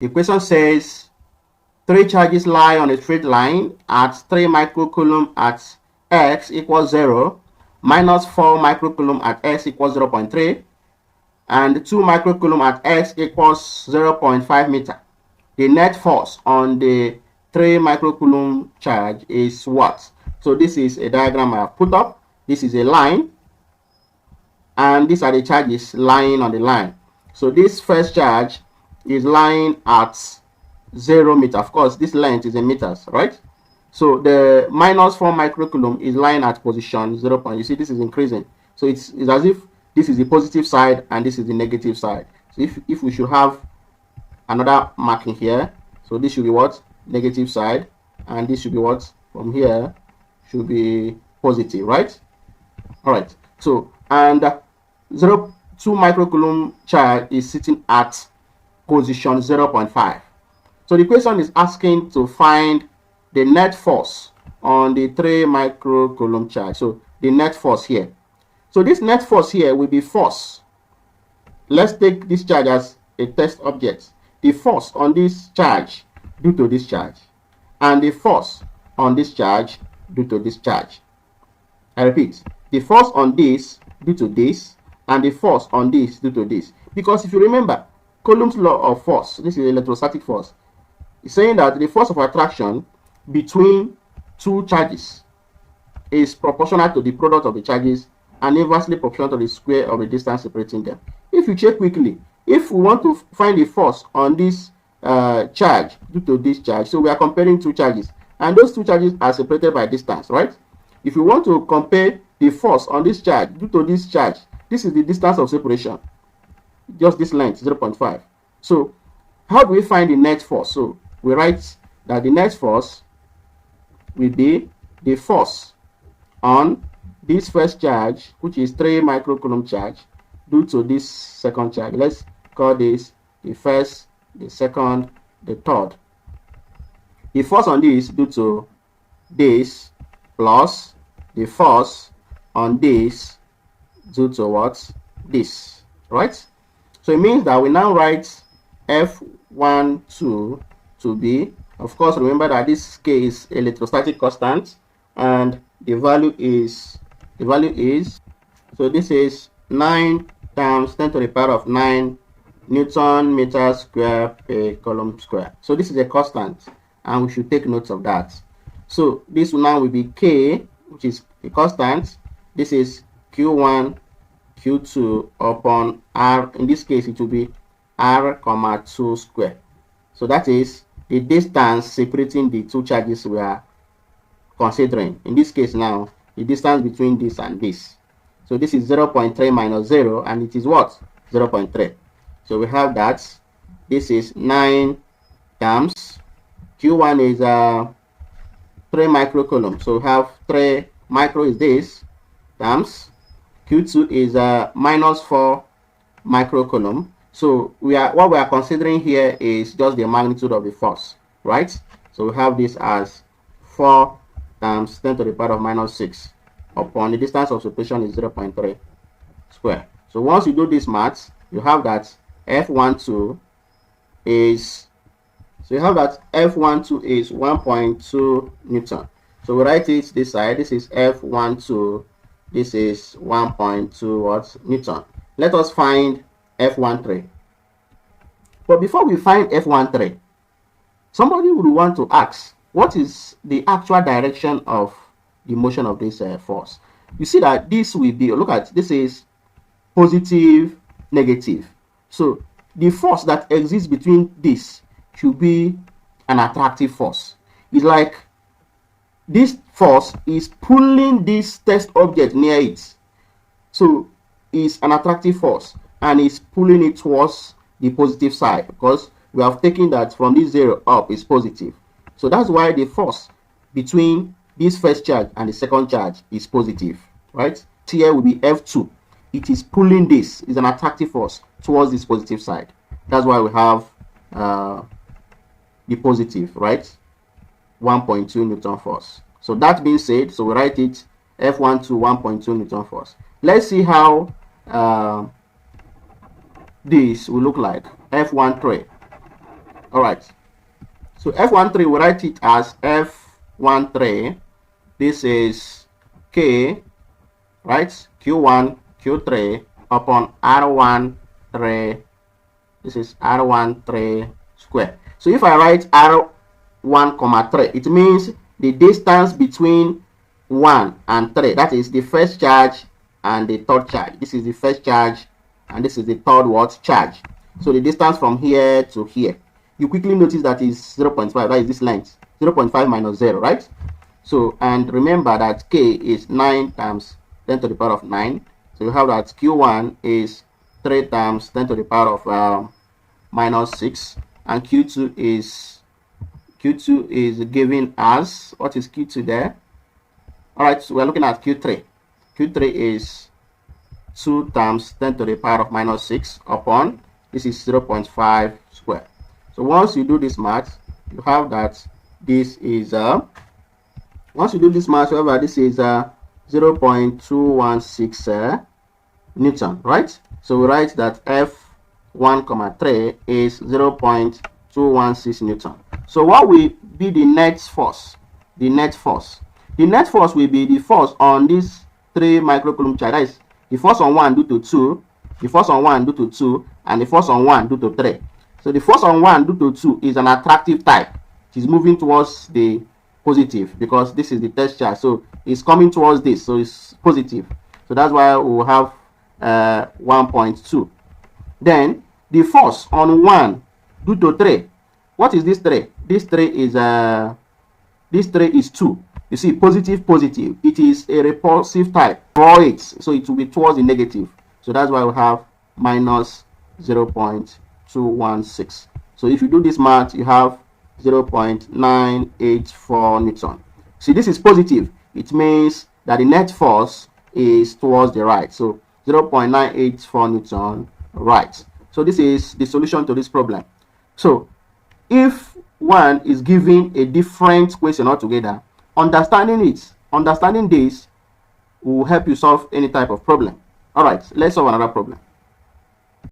The question says 3 charges lie on a straight line at 3 microcoulomb at x equals 0, minus 4 microcoulomb at x equals 0.3, and 2 microcoulomb at x equals 0.5 meter. The net force on the 3 microcoulomb charge is what? So this is a diagram I have put up. This is a line, and these are the charges lying on the line. So this first charge is lying at 0 meter. Of course, this length is in meters, right? So the minus 4 microcoulomb is lying at position 0. You see, this is increasing. So it's as if this is the positive side and this is the negative side. So if we should have another marking here, so this should be what? Negative side, and this should be what? From here should be positive, right? All right. So, and 0.2 microcoulomb charge is sitting at position 0.5. So the question is asking to find the net force on the 3 microcoulomb charge. So the net force here. So this net force here will be force. Let's take this charge as a test object. The force on this charge due to this charge, and the force on this charge due to this charge. I repeat, the force on this due to this, and the force on this due to this. Because if you remember, Coulomb's law of force, this is electrostatic force, is saying that the force of attraction between two charges is proportional to the product of the charges and inversely proportional to the square of the distance separating them. If you check quickly, if we want to find the force on this charge due to this charge, so we are comparing two charges, and those two charges are separated by distance, right? If you want to compare the force on this charge due to this charge, this is the distance of separation, just this length, 0.5. So how do we find the net force? So we write that the net force will be the force on this first charge, which is 3 microcoulomb charge, due to this second charge. Let's call this the first, the second, the third. The force on this due to this plus the force on this due to what? This, right? So it means that we now write F12 to be, of course, remember that this K is electrostatic constant, and the value is, so this is 9 times 10 to the power of 9 Newton meter square per Coulomb square. So this is a constant, and we should take note of that. So this now will be K, which is a constant. This is Q1, Q2 upon R. In this case, it will be R, 2 square. So that is the distance separating the two charges we are considering. In this case now, the distance between this and this. So this is 0.3 minus 0, and it is what? 0.3. So we have that. This is 9 times. Q1 is 3 microcoulomb. So we have 3 micro is this times. Q2 is minus 4 microcoulomb. So what we are considering here is just the magnitude of the force, right? So we have this as 4 times 10 to the power of minus 6 upon the distance of separation is 0.3 square. So once you do this math, you have that F12 is, so you have that F12 is 1.2 Newton. So we write it this side. This is F12. This is 1.2 what? Newton. Let us find F13. But before we find F13, somebody would want to ask, what is the actual direction of the motion of this force? You see that this will be, look at, this is positive, negative. So the force that exists between this should be an attractive force. It's like this force is pulling this test object near it. So it's an attractive force, and it's pulling it towards the positive side, because we have taken that from this 0 up is positive. So that's why the force between this first charge and the second charge is positive, right? Here will be F2. It is pulling this, is an attractive force towards this positive side. That's why we have the positive, right? 1.2 Newton force. So that being said, so we write it F1 to 1.2 Newton force. Let's see how this will look like. F13. All right. So F13, we write it as F13. This is K, right? Q1, Q3 upon R13. This is R13 square. So if I write R1, 3, it means the distance between 1 and 3. That is the first charge and the third charge. This is the first charge and this is the third what charge. So the distance from here to here. You quickly notice that is 0.5. That is this length. 0.5 minus 0, right? So, and remember that K is 9 times 10 to the power of 9. So you have that Q1 is 3 times 10 to the power of minus 6. And Q2 is given as, what is Q2 there? All right, so we're looking at Q3. Q3 is 2 times 10 to the power of minus 6 upon, this is 0.5 square. So once you do this math, you have that this is once you do this math, however, this is 0.216 Newton, right? So we write that F1, 3 is 0.216 Newton. So what will be the net force? The net force will be the force on this 3 microcoulomb charge. That is the force on 1 due to 2, the force on 1 due to 2, and the force on 1 due to 3. So the force on 1 due to 2 is an attractive type. It is moving towards the positive because this is the test charge. So it's coming towards this, so it's positive. So that's why we will have 1.2. Then the force on 1 due to 3. What is this 3? This 3 is 2. You see, positive, positive. It is a repulsive type. Draw it, so it will be towards the negative. So that's why we have minus 0.216. So if you do this math, you have 0.984 Newton. See, this is positive. It means that the net force is towards the right. So 0.984 Newton right. So this is the solution to this problem. So if one is given a different question altogether, understanding this will help you solve any type of problem. All right, let's solve another problem.